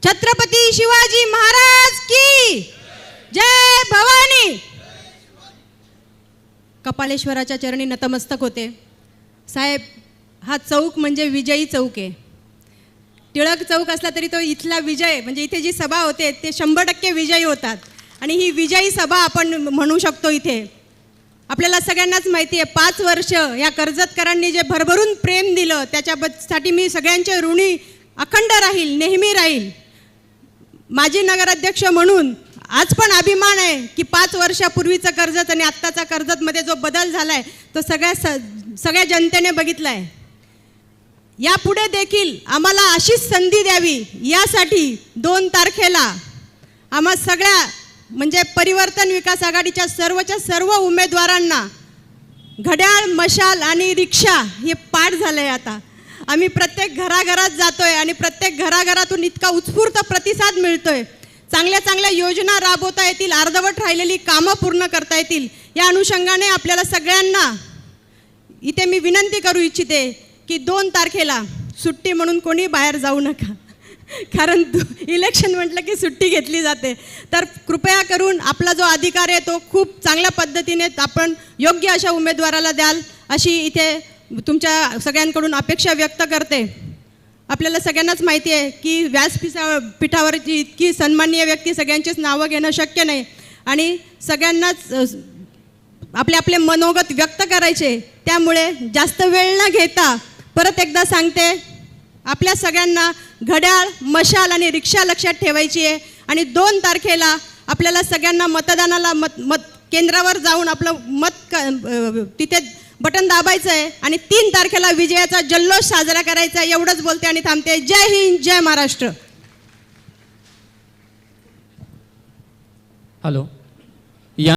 छत्रपती शिवाजी महाराज की जय भवानी. कपालेश्वराच्या चरणी नतमस्तक होते. साहेब, हा चौक म्हणजे विजयी चौक आहे. टिळक चौक असला तरी तो इथला विजय म्हणजे इथे जी सभा होते ते 100% विजयी होतात आणि ही विजयी सभा आपण म्हणू शकतो. इथे आपल्याला सगळ्यांनाच माहिती आहे 5 वर्ष या कर्जतकरांनी जे भरभरून प्रेम दिलं त्याच्यासाठी मी सगळ्यांचे ऋणी अखंड राहील, नेहमी राहील. माजी नगराध्यक्ष म्हणून आज पण अभिमान आहे की 5 वर्षापूर्वीचं कर्जत आणि आत्ताचा कर्जतमध्ये जो बदल झाला आहे तो सगळ्या जनतेने बघितला आहे. यापुढे देखील आम्हाला अशीच संधी द्यावी यासाठी 2 तारखेला आम्हा सगळ्या म्हणजे परिवर्तन विकास आघाडीच्या सर्व उमेदवारांना घड्याळ, मशाल आणि रिक्षा हे पाठ झालं आहे. आता आम्ही प्रत्येक घराघरात जातोय आणि प्रत्येक घराघरातून इतका उत्स्फूर्त प्रतिसाद मिळतोय. चांगल्या योजना राबवता येतील, अर्धवट राहिलेली कामं पूर्ण करता येतील. या अनुषंगाने आपल्याला सगळ्यांना इथे मी विनंती करू इच्छिते की 2 तारखेला सुट्टी म्हणून कोणी बाहेर जाऊ नका, कारण इलेक्शन म्हटलं की सुट्टी घेतली जाते. तर कृपया करून आपला जो अधिकार आहे तो खूप चांगल्या पद्धतीने आपण योग्य अशा उमेदवाराला द्याल अशी इथे तुमच्या सगळ्यांकडून अपेक्षा व्यक्त करते. आपल्याला सगळ्यांनाच माहिती आहे की व्यासपीठावरची इतकी सन्माननीय व्यक्ती सगळ्यांचीच नावं घेणं शक्य नाही आणि सगळ्यांनाच आपले मनोगत व्यक्त करायचे. त्यामुळे जास्त वेळ न घेता परत एकदा सांगते, आपल्या सगळ्यांना घड्याळ, मशाल आणि रिक्षा लक्षात ठेवायची आहे आणि 2 तारखेला आपल्याला सगळ्यांना मतदानाला मत केंद्रावर जाऊन आपलं मत तिथे बटन दाबायचं आहे आणि 3 तारखेला विजयाचा जल्लोष साजरा करायचा आहे. एवढंच बोलते आणि थांबते. जय हिंद, जय महाराष्ट्र. हॅलो.